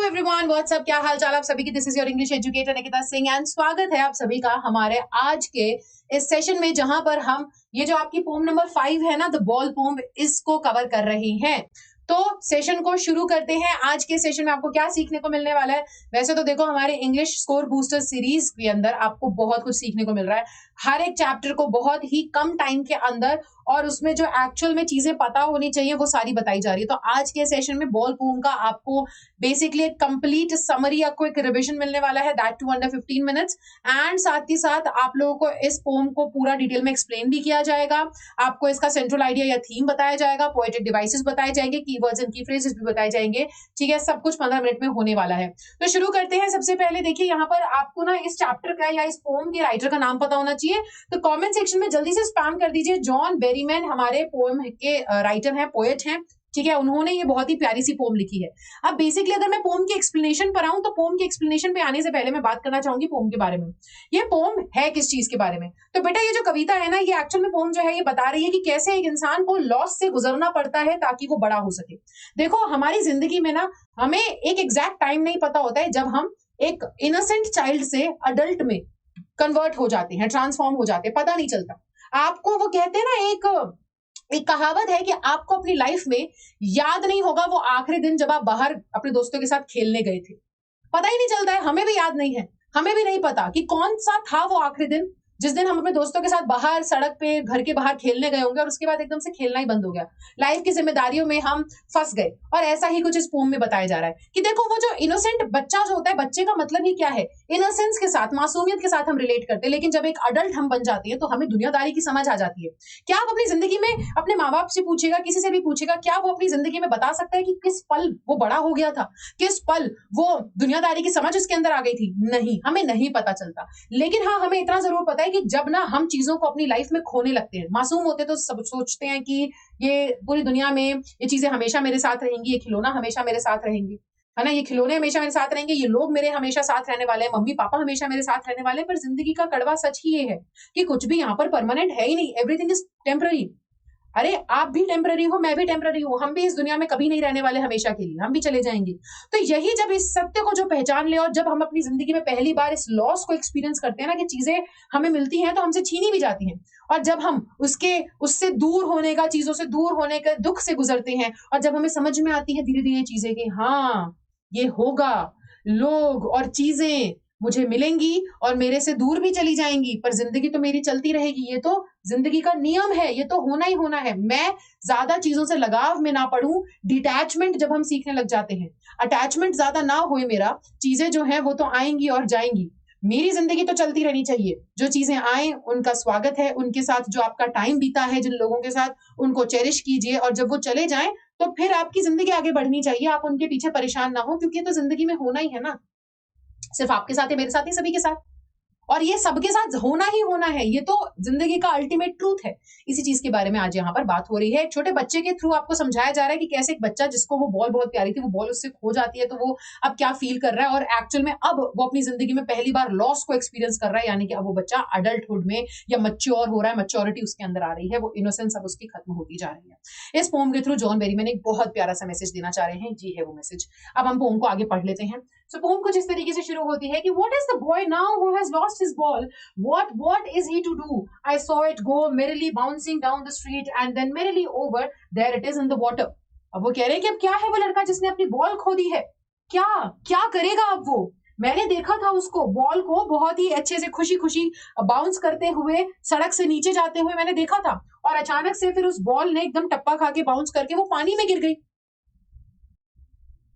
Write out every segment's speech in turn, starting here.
Everyone, WhatsApp, क्या हाल चाल आप सभी की। This is your English educator Nikita Singh and स्वागत है आप सभी का हमारे आज के इस सेशन में, जहां पर हम ये जो आपकी पोम नंबर 5 है ना, द बॉल पोम, इसको कवर कर रहे हैं। तो सेशन को शुरू करते हैं। आज के सेशन में आपको क्या सीखने को मिलने वाला है? वैसे तो देखो, हमारे इंग्लिश स्कोर बूस्टर सीरीज के अंदर आपको बहुत कुछ सीखने को मिल रहा है। हर एक चैप्टर को बहुत ही कम टाइम के अंदर और उसमें जो एक्चुअल में चीजें पता होनी चाहिए वो सारी बताई जा रही है। तो आज के सेशन में बॉल पोम का आपको बेसिकली एक कंप्लीट समरी या क्विक रिवीजन मिलने वाला है, that to under 15 minutes. And साथ ही साथ आप लोगों को इस पोम को पूरा डिटेल में एक्सप्लेन भी किया जाएगा। आपको इसका सेंट्रल आइडिया या थीम बताया जाएगा, पोएटिक डिवाइसेस बताए जाएंगे, कीवर्ड्स एंड की फ्रेजेस भी बताए जाएंगे। ठीक है, सब कुछ 15 मिनट में होने वाला है। तो शुरू करते हैं। सबसे पहले देखिए, यहाँ पर आपको ना इस चैप्टर का या इस पोम के राइटर का नाम पता होना चाहिए। तो कमेंट सेक्शन में जल्दी से स्पैम कर दीजिए। जॉन बेरीमैन हमारे पोएम के राइटर हैं, पोएट हैं। ठीक है, उन्होंने ये बहुत ही प्यारी सी पोम लिखी है। अब बेसिकली अगर मैं पोम की एक्सप्लेनेशन पर आऊं, तो पोम की एक्सप्लेनेशन पे आने से पहले मैं बात करना चाहूंगी पोम के बारे में। ये पोम है किस चीज के बारे में? तो बेटा, ये जो कविता है ना, ये एक्चुअल में पोम जो है ये बता रही है कि कैसे एक इंसान को लॉस से गुजरना पड़ता है ताकि वो बड़ा हो सके। देखो, हमारी जिंदगी में ना हमें एक एग्जैक्ट टाइम नहीं पता होता है जब हम एक इनोसेंट चाइल्ड से अडल्ट में कन्वर्ट हो जाते हैं, ट्रांसफॉर्म हो जाते हैं, पता नहीं चलता आपको। वो कहते हैं ना, एक कहावत है कि आपको अपनी लाइफ में याद नहीं होगा वो आखिरी दिन जब आप बाहर अपने दोस्तों के साथ खेलने गए थे। पता ही नहीं चलता है, हमें भी याद नहीं है, हमें भी नहीं पता कि कौन सा था वो आखिरी दिन जिस दिन हम अपने दोस्तों के साथ बाहर सड़क पे, घर के बाहर खेलने गए होंगे और उसके बाद एकदम से खेलना ही बंद हो गया। लाइफ की जिम्मेदारियों में हम फंस गए। और ऐसा ही कुछ इस पोम में बताया जा रहा है कि देखो, वो जो इनोसेंट बच्चा जो होता है, बच्चे का मतलब ही क्या है? इनोसेंस के साथ, मासूमियत के साथ हम रिलेट करते हैं। लेकिन जब एक अडल्ट हम बन जाते हैं तो हमें दुनियादारी की समझ आ जाती है। क्या आप अपनी जिंदगी में अपने माँ बाप से पूछेगा, किसी से भी पूछेगा, क्या वो अपनी जिंदगी में बता सकता है कि किस पल वो बड़ा हो गया था, किस पल वो दुनियादारी की समझ उसके अंदर आ गई थी? नहीं, हमें नहीं पता चलता। लेकिन हाँ, हमें इतना जरूर पता है कि जब ना हम चीजों को अपनी लाइफ में खोने लगते हैं, मासूम होते तो सब सोचते हैं कि ये पूरी दुनिया में ये चीजें हमेशा मेरे साथ रहेंगी, ये खिलौना हमेशा मेरे साथ रहेंगी, है ना, ये खिलौने हमेशा मेरे साथ रहेंगे, ये लोग मेरे हमेशा साथ रहने वाले हैं, मम्मी पापा हमेशा मेरे साथ रहने वाले हैं। पर जिंदगी का कड़वा सच ही ये है कि कुछ भी यहाँ पर परमानेंट है ही नहीं। Everything is temporary. अरे, आप भी टेम्पररी हो, मैं भी टेम्पररी हूँ, हम भी इस दुनिया में कभी नहीं रहने वाले हमेशा के लिए, हम भी चले जाएंगे। तो यही जब इस सत्य को जो पहचान ले और जब हम अपनी जिंदगी में पहली बार इस लॉस को एक्सपीरियंस करते हैं ना, कि चीजें हमें मिलती हैं तो हमसे छीनी भी जाती हैं, और जब हम उससे दूर होने का, चीजों से दूर होने के दुख से गुजरते हैं, और जब हमें समझ में आती है धीरे धीरे चीजें कि हाँ, ये होगा, लोग और चीजें मुझे मिलेंगी और मेरे से दूर भी चली जाएंगी, पर जिंदगी तो मेरी चलती रहेगी। ये तो जिंदगी का नियम है, ये तो होना ही होना है। मैं ज्यादा चीजों से लगाव में ना पड़ूं। डिटैचमेंट जब हम सीखने लग जाते हैं, अटैचमेंट ज्यादा ना होए मेरा, चीजें जो है वो तो आएंगी और जाएंगी। मेरी जिंदगी तो चलती रहनी चाहिए। जो चीजें आए उनका स्वागत है, उनके साथ जो आपका टाइम बीता है, जिन लोगों के साथ, उनको चेरिश कीजिए, और जब वो चले जाएं तो फिर आपकी जिंदगी आगे बढ़नी चाहिए। आप उनके पीछे परेशान ना हो, क्योंकि तो जिंदगी में होना ही है ना, सिर्फ आपके साथ है, मेरे साथ ही, सभी के साथ, और ये सबके साथ होना ही होना है। ये तो जिंदगी का अल्टीमेट ट्रूथ है। इसी चीज के बारे में आज यहाँ पर बात हो रही है। एक छोटे बच्चे के थ्रू आपको समझाया जा रहा है कि कैसे एक बच्चा, जिसको वो बॉल बहुत प्यारी थी, वो बॉल उससे खो जाती है, तो वो अब क्या फील कर रहा है, और एक्चुअल में अब वो अपनी जिंदगी में पहली बार लॉस को एक्सपीरियंस कर रहा है, यानी कि अब वो बच्चा अडल्टहुड में या मच्योर हो रहा है, मच्योरिटी उसके अंदर आ रही है, वो इनोसेंस अब उसकी खत्म होती जा रही है। इस पोम के थ्रू जॉन बेरीमैन एक बहुत प्यारा सा मैसेज देना चाह रहे हैं। जी है वो मैसेज। अब हम पोम को आगे पढ़ लेते हैं। सो पोम कुछ इस तरीके से शुरू होती है कि what is the boy now who has lost his ball? What is he to do? I saw it go merrily bouncing down the street and then merrily over. There it is in the water. अब वो कह रहे हैं कि अब क्या है वो लड़का जिसने अपनी बॉल खो दी है? क्या क्या करेगा अब वो? मैंने देखा था उसको, बॉल को बहुत ही अच्छे से खुशी खुशी बाउंस करते हुए, सड़क से नीचे जाते हुए मैंने देखा था, और अचानक से फिर उस बॉल ने एकदम टप्पा खा के बाउंस करके वो पानी में गिर गई।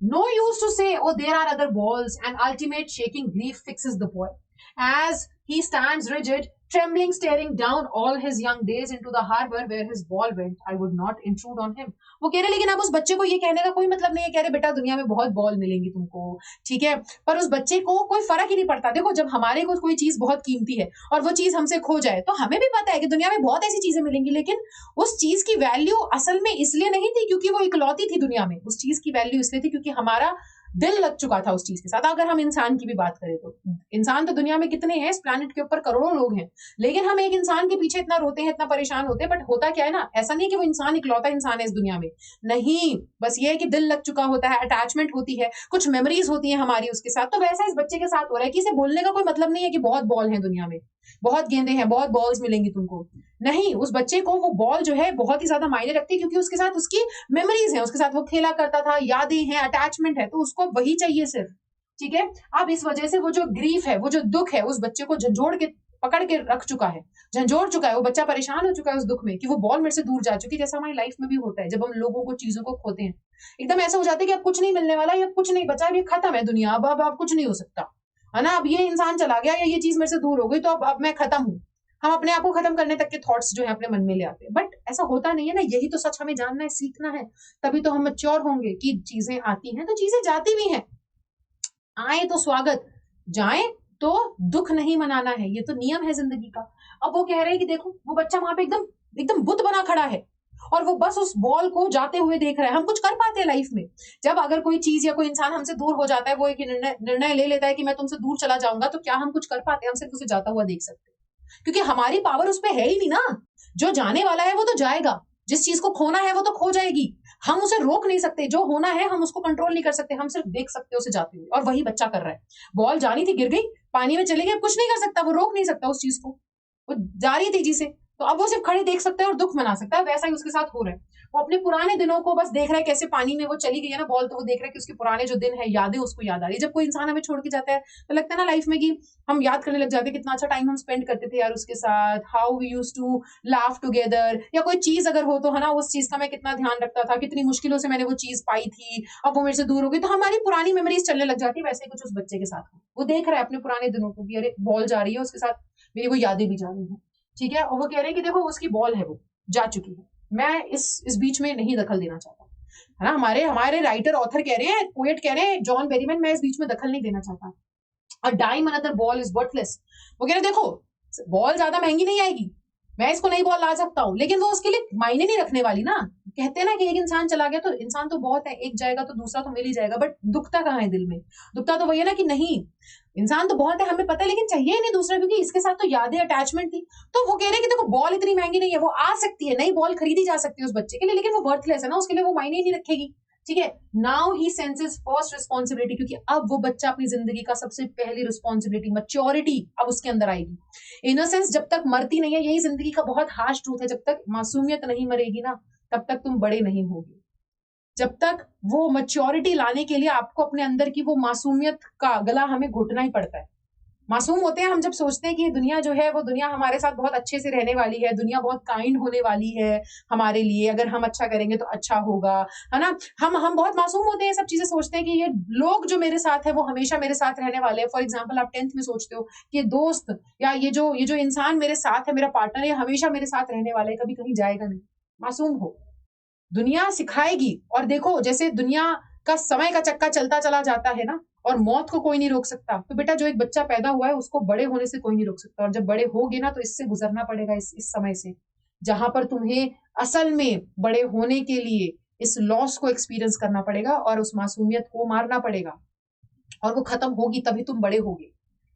No use to say, oh, there are other balls. An ultimate shaking grief fixes the boy. As he stands rigid, trembling, staring down all his young days into the harbor where his ball went, I would not intrude on him. वो कह रहे, लेकिन अब उस बच्चे को ये कहने का कोई मतलब नहीं है। कह रहे, बेटा, दुनिया में बहुत बॉल मिलेंगी तुमको, ठीक है, पर उस बच्चे को कोई फर्क ही नहीं पड़ता। देखो, जब हमारे को कोई चीज बहुत कीमती है और वो चीज हमसे खो जाए, तो हमें भी पता है कि दुनिया में बहुत ऐसी चीजें मिलेंगी, लेकिन उस चीज की वैल्यू असल में इसलिए नहीं थी क्योंकि वो इकलौती थी दुनिया में। उस चीज की वैल्यू इसलिए थी क्योंकि हमारा दिल लग चुका था उस चीज के साथ। अगर हम इंसान की भी बात करें तो इंसान तो दुनिया में कितने हैं, इस प्लैनेट के ऊपर करोड़ों लोग हैं, लेकिन हम एक इंसान के पीछे इतना रोते हैं, इतना परेशान होते हैं। बट होता क्या है ना, ऐसा नहीं कि वो इंसान इकलौता इंसान है इस दुनिया में, नहीं, बस ये है कि दिल लग चुका होता है, अटैचमेंट होती है, कुछ मेमोरीज होती है हमारी उसके साथ। तो वैसा इस बच्चे के साथ हो रहा है कि इसे बोलने का कोई मतलब नहीं है कि बहुत बॉल है दुनिया में, बहुत गेंदे हैं, बहुत बॉल्स मिलेंगी तुमको, नहीं। उस बच्चे को वो बॉल जो है बहुत ही ज्यादा मायने रखती है, क्योंकि उसके साथ उसकी मेमोरीज हैं, उसके साथ वो खेला करता था, यादें हैं, अटैचमेंट है, तो उसको वही चाहिए सिर्फ। ठीक है, अब इस वजह से वो जो ग्रीफ है, वो जो दुख है, उस बच्चे को झंझोड़ के पकड़ के रख चुका है, झंझोड़ चुका है। वो बच्चा परेशान हो चुका है उस दुख में कि वो बॉल मेरे से दूर जा चुकी है। जैसा हमारी लाइफ में भी होता है, जब हम लोगों को, चीजों को खोते हैं, एकदम ऐसा हो जाता है कि अब कुछ नहीं मिलने वाला, या कुछ नहीं बचा, ये खत्म है दुनिया, अब कुछ नहीं हो सकता है ना, अब ये इंसान चला गया या ये चीज मेरे से दूर हो गई, तो अब मैं खत्म हूँ। हम अपने आप को खत्म करने तक के थॉट्स जो है अपने मन में ले आते हैं, बट ऐसा होता नहीं है ना। यही तो सच हमें जानना है, सीखना है, तभी तो हम मैच्योर होंगे कि चीजें आती हैं तो चीजें जाती भी हैं, आए तो स्वागत, जाए तो दुख नहीं मनाना है, ये तो नियम है जिंदगी का। अब वो कह रहे हैं कि देखो वो बच्चा वहां पे एकदम एकदम बुत बना खड़ा है, और वो बस उस बॉल को जाते हुए देख रहा है। हम कुछ कर पाते हैं लाइफ में, जब अगर कोई चीज या कोई इंसान हमसे दूर हो जाता है, वो एक निर्णय ले लेता है कि मैं तुमसे दूर चला जाऊंगा, तो क्या हम कुछ कर पाते हैं? हम सिर्फ उसे जाता हुआ देख सकते हैं, क्योंकि हमारी पावर उस पर है ही नहीं ना। जो जाने वाला है वो तो जाएगा, जिस चीज को खोना है वो तो खो जाएगी, हम उसे रोक नहीं सकते। जो होना है हम उसको कंट्रोल नहीं कर सकते, हम सिर्फ देख सकते हैं उसे जाते हुए। और वही बच्चा कर रहा है, बॉल जानी थी, गिर गई, पानी में चली गई, कुछ नहीं कर सकता, वो रोक नहीं सकता उस चीज को, वो जा रही तेजी से, तो अब वो सिर्फ खड़े देख सकता है और दुख मना सकता है। वैसा ही उसके साथ हो रहा है, वो अपने पुराने दिनों को बस देख रहा है, कैसे पानी में वो चली गई है ना बॉल, तो वो देख रहा है कि उसके पुराने जो दिन है, यादें उसको याद आ रही है। जब कोई इंसान हमें छोड़ के जाता है तो लगता है ना लाइफ में कि हम याद करने लग जाते हैं कितना अच्छा टाइम हम स्पेंड करते थे यार उसके साथ, how we used to laugh together, या कोई चीज अगर हो तो है ना, उस चीज का मैं कितना ध्यान रखता था, कितनी मुश्किलों से मैंने वो चीज पाई थी, अब वो मेरे से दूर हो गई, तो हमारी पुरानी मेमोरीज चलने लग जाती है। वैसे ही कुछ उस बच्चे के साथ वो देख रहा है अपने पुराने दिनों को कि अरे बॉल जा रही है, उसके साथ मेरी वो यादें भी जा रही है। ठीक है, और वो कह रहे हैं कि देखो उसकी बॉल है, वो जा चुकी है, मैं इस बीच में नहीं दखल देना चाहता, है ना। हमारे हमारे राइटर ऑथर कह रहे हैं, पोएट कह रहे हैं, जॉन बेरीमैन, मैं इस बीच में दखल नहीं देना चाहता। A dime another ball is worthless. वो कह रहे देखो बॉल ज्यादा महंगी नहीं आएगी, मैं इसको नई बॉल ला सकता हूँ, लेकिन वो उसके लिए मायने नहीं रखने वाली ना। कहते हैं ना कि एक इंसान चला गया तो इंसान तो बहुत है, एक जाएगा तो दूसरा तो मिल ही जाएगा, बट दुखता कहाँ है दिल में? दुखता तो वही है ना कि नहीं, इंसान तो बहुत है, हमें पता है, लेकिन चाहिए ही नहीं दूसरा, क्योंकि इसके साथ तो यादें, अटैचमेंट थी। तो वो कह रहे हैं कि देखो बॉल इतनी महंगी नहीं है, वो आ सकती है, नई बॉल खरीदी जा सकती है उस बच्चे के लिए, लेकिन वो वर्थलेस है ना, उसके लिए वो मायने ही नहीं रखेगी। ठीक है, now he senses first responsibility, क्योंकि अब वो बच्चा अपनी जिंदगी का सबसे पहली रिस्पॉन्सिबिलिटी, मैच्योरिटी अब उसके अंदर आएगी। इनोसेंस जब तक मरती नहीं है, यही जिंदगी का बहुत हार्श ट्रूथ है, जब तक मासूमियत नहीं मरेगी ना, तब तक तुम बड़े नहीं होगे। जब तक वो मैच्योरिटी लाने के लिए आपको अपने अंदर की वो मासूमियत का गला हमें घुटना ही पड़ता है। मासूम होते हैं हम जब सोचते हैं कि ये दुनिया जो है, वो दुनिया हमारे साथ बहुत अच्छे से रहने वाली है, दुनिया बहुत काइंड होने वाली है हमारे लिए, अगर हम अच्छा करेंगे तो अच्छा होगा, है ना। हम बहुत मासूम होते हैं, सब चीजें सोचते हैं कि ये लोग जो मेरे साथ है वो हमेशा मेरे साथ रहने वाले हैं। फॉर एग्जाम्पल, आप 10th में सोचते हो कि ये दोस्त या ये जो इंसान मेरे साथ है, मेरा पार्टनर, ये हमेशा मेरे साथ रहने वाला है, कभी कहीं जाएगा नहीं। मासूम हो, दुनिया सिखाएगी। और देखो जैसे दुनिया का समय का चक्का चलता चला जाता है ना, और मौत को कोई नहीं रोक सकता, तो बेटा जो एक बच्चा पैदा हुआ है उसको बड़े होने से कोई नहीं रोक सकता। और जब बड़े होगे ना, तो इससे गुजरना पड़ेगा, इस समय से, जहां पर तुम्हें असल में बड़े होने के लिए इस लॉस को एक्सपीरियंस करना पड़ेगा और उस मासूमियत को मारना पड़ेगा, और वो खत्म होगी तभी तुम बड़े होगे,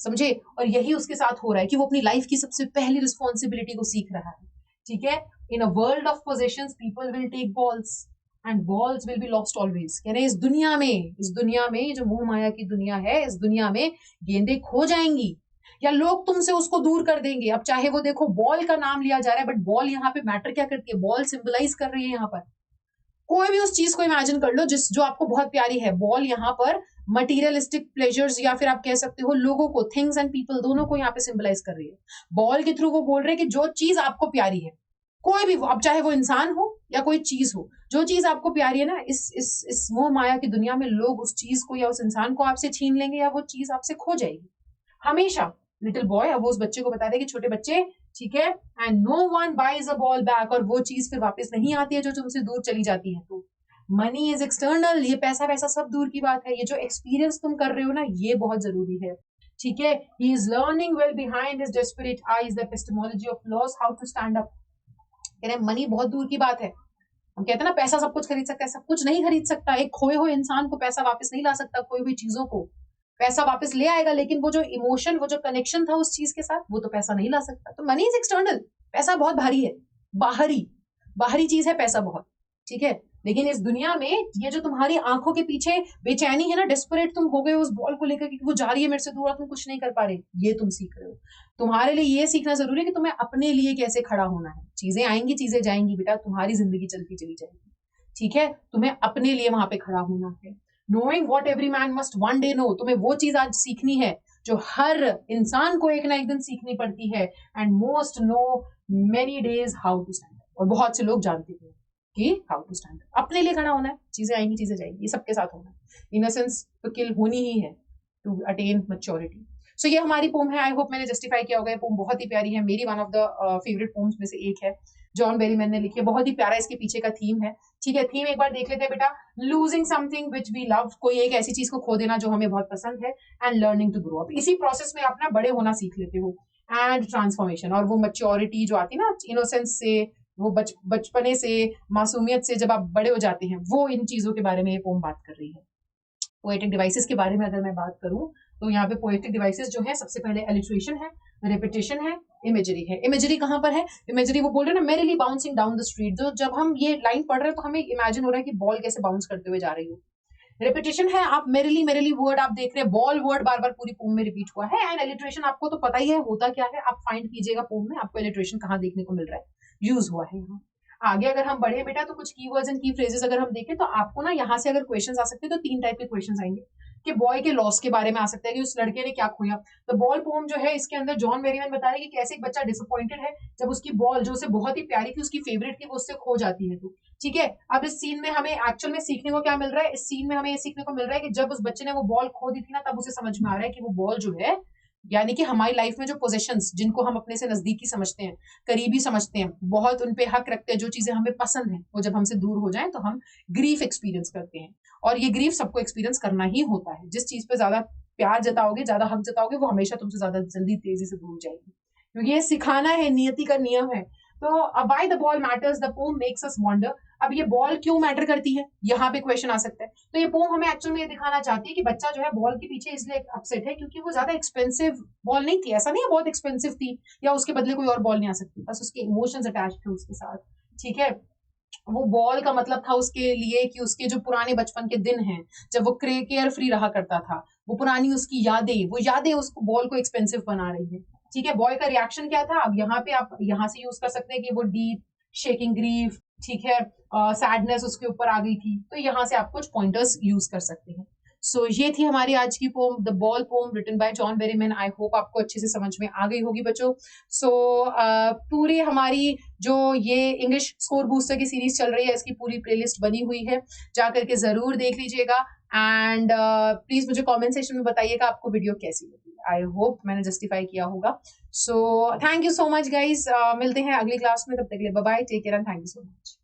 समझे। और यही उसके साथ हो रहा है कि वो अपनी लाइफ की सबसे पहली रिस्पॉन्सिबिलिटी को सीख रहा है। ठीक है, in a world of possessions people will take balls and balls will be lost always. कह रहे इस दुनिया में जो मोह माया की दुनिया है, इस दुनिया में गेंदें खो जाएंगी, या लोग तुमसे उसको दूर कर देंगे। अब चाहे वो देखो बॉल का नाम लिया जा रहा है, बट बॉल यहाँ पे मैटर क्या करती है? बॉल सिंबलाइज कर रही है यहाँ पर, कोई भी उस चीज को इमेजिन कर लो जो आपको बहुत प्यारी है। बॉल यहाँ पर मटीरियलिस्टिक प्लेजर्स, या फिर आप कह सकते हो लोगों को, थिंग्स एंड पीपल, दोनों को यहाँ पे सिंबलाइज कर रही है। बॉल के थ्रू वो बोल रहे हैं कि जो चीज आपको प्यारी है, कोई भी, अब चाहे वो इंसान हो या कोई चीज हो, जो चीज आपको प्यारी है ना, इस मोह माया की दुनिया में लोग उस चीज को या उस इंसान को आपसे छीन लेंगे, या वो चीज आपसे खो जाएगी हमेशा। लिटिल बॉय, अब वो उस बच्चे को बता दे कि छोटे बच्चे, ठीक है, and no one buys a ball back, और वो चीज फिर वापस नहीं आती है जो तुमसे दूर चली जाती है। तो मनी इज एक्सटर्नल, ये पैसा वैसा सब दूर की बात है, ये जो एक्सपीरियंस तुम कर रहे हो ना, ये बहुत जरूरी है। ठीक है, he is learning well behind his desperate eyes the epistemology of loss, how to stand up. कह रहे मनी बहुत दूर की बात है, हम कहते हैं ना पैसा सब कुछ खरीद सकता है, सब कुछ नहीं खरीद सकता। एक खोए हुए इंसान को पैसा वापस नहीं ला सकता, खोई हुई चीजों को पैसा वापस ले आएगा, लेकिन वो जो इमोशन, वो जो कनेक्शन था उस चीज के साथ, वो तो पैसा नहीं ला सकता। तो मनी इज एक्सटर्नल, पैसा बहुत भारी है, बाहरी बाहरी चीज है पैसा बहुत, ठीक है। लेकिन इस दुनिया में ये जो तुम्हारी आंखों के पीछे बेचैनी है ना, डेस्परेट तुम हो गए उस बॉल को लेकर कि वो जा रही है मेरे से दूर, तुम कुछ नहीं कर पा रहे, ये तुम सीख रहे हो। तुम्हारे लिए ये सीखना जरूरी है कि तुम्हें अपने लिए कैसे खड़ा होना है। चीजें आएंगी, चीजें जाएंगी बेटा, तुम्हारी जिंदगी चलती चली जाएगी, ठीक है। तुम्हें अपने लिए वहां पे खड़ा होना है। Knowing what every man must one day know, तुम्हें वो चीज आज सीखनी है जो हर इंसान को एक ना एक दिन सीखनी पड़ती है। And most know many days how to stand, और बहुत से लोग जानते हैं कि हाउ टू स्टैंड। अपने लिए खड़ा होना है, चीजें आएंगी, चीजें जाएंगी, ये सबके साथ होना है। इनोसेंस तो किल होनी ही है टू अटेन मैच्योरिटी। सो ये हमारी पोम है। आई होप मैंने जस्टिफाई किया होगा। ये पोम बहुत ही प्यारी है, मेरी one of the favourite poems में से एक है। जॉन बेरीमैन ने लिखी है, बहुत ही प्यारा इसके पीछे का थीम है, ठीक है। थीम एक बार देख लेते हैं बेटा। Losing something which we love, कोई एक ऐसी चीज को खो देना जो हमें बहुत पसंद है। And learning to grow up, इसी प्रोसेस में आप ना बड़े होना सीख लेते हो। एंड ट्रांसफॉर्मेशन, और वो मैच्योरिटी जो आती है ना इनोसेंस से, वो बचपने से, मासूमियत से जब आप बड़े हो जाते हैं, वो इन चीजों के बारे में ये पोम बात कर रही है। पोएटिक डिवाइसेस के बारे में अगर मैं बात करूं तो यहाँ पे पोएटिक डिवाइसेस जो है, सबसे पहले एलिट्रेशन है, रेपिटेशन है, इमेजरी है। इमेजरी कहाँ पर है? इमेजरी वो बोल रहे हैं ना, merrily bouncing down the street, जो जब हम ये लाइन पढ़ रहे हैं तो हमें इमेजिन हो रहा है कि बॉल कैसे बाउंस करते हुए जा रही हो। रेपिटेशन है, आप मेरिली मेरिली वर्ड आप देख रहे हैं, बॉल वर्ड बार बार पूरी पोम में रिपीट हुआ है। एंड एलिट्रेशन आपको तो पता ही है होता क्या है, आप फाइंड कीजिएगा पोम में आपको एलिट्रेशन कहाँ देखने को मिल रहा है, यूज हुआ है यहाँ। आगे अगर हम बढ़े बेटा तो कुछ कीवर्ड्स एंड की फ्रेजेस अगर हम देखें तो आपको ना यहाँ से अगर क्वेश्चंस आ सकते हैं तो 3 टाइप के क्वेश्चंस आएंगे। कि बॉय के लॉस के बारे में आ सकता है कि उस लड़के ने क्या खोया। तो बॉल पोम जो है, इसके अंदर जॉन बेरीमैन बता रहे हैं कि कैसे एक बच्चा डिसअपॉइंटेड है जब उसकी बॉल जो उसे बहुत ही प्यारी थी, उसकी फेवरेट थी, वो उससे खो जाती है। तो ठीक है, अब इस सीन में हमें एक्चुअल में सीखने को क्या मिल रहा है? इस सीन में हमें ये सीखने को मिल रहा है कि जब उस बच्चे ने वो बॉल खो दी थी ना, तब उसे समझ में आ रहा है कि वो बॉल जो है, यानी कि हमारी लाइफ में जो पोजेशंस जिनको हम अपने से नजदीकी समझते हैं, करीबी समझते हैं, बहुत उन पे हक रखते हैं, जो चीजें हमें पसंद है, वो जब हमसे दूर हो जाए तो हम ग्रीफ एक्सपीरियंस करते हैं। और ये ग्रीफ सबको एक्सपीरियंस करना ही होता है। जिस चीज पे ज्यादा प्यार जताओगे, ज्यादा हक जताओगे, वो हमेशा तुमसे ज्यादा जल्दी तेजी से दूर जाएगी, क्योंकि ये सिखाना है, नियति का नियम है। तो why the ball matters, the pome makes us wonder. अब ये बॉल क्यों मैटर करती है, यहाँ पे क्वेश्चन आ सकता है। तो ये पोम हमें एक्चुअल में ये दिखाना चाहती है कि बच्चा जो है बॉल के पीछे इसलिए अपसेट है क्योंकि वो ज्यादा एक्सपेंसिव बॉल नहीं थी। ऐसा नहीं है बहुत एक्सपेंसिव थी या उसके बदले कोई और बॉल नहीं आ सकती, बस उसके इमोशंस अटैच थे उसके साथ, ठीक है। वो बॉल का मतलब था उसके लिए कि उसके जो पुराने बचपन के दिन हैं, जब वो केयर फ्री रहा करता था, वो पुरानी उसकी यादें, वो यादें उसको बॉल को एक्सपेंसिव बना रही है, ठीक है। बॉय का रिएक्शन क्या था? अब यहाँ पे आप यहाँ से यूज कर सकते हैं कि वो डीप शेकिंग ग्रीफ, ठीक है, सैडनेस उसके ऊपर आ गई थी, तो यहाँ से आप कुछ पॉइंटर्स यूज कर सकते हैं। सो ये थी हमारी आज की poem, the ball poem written by John Berryman. I hope आपको अच्छे से समझ में आ गई होगी बच्चों। सो पूरी हमारी जो ये इंग्लिश स्कोर बूस्टर की सीरीज चल रही है, इसकी पूरी प्लेलिस्ट बनी हुई है, जाकर के जरूर देख लीजिएगा। एंड प्लीज मुझे कमेंट सेक्शन में बताइएगा आपको वीडियो कैसी लगी। आई होप मैंने जस्टिफाई किया होगा। So thank you so much guys, मिलते हैं अगली क्लास में, तब तक के लिए bye bye, take care and thank you so much.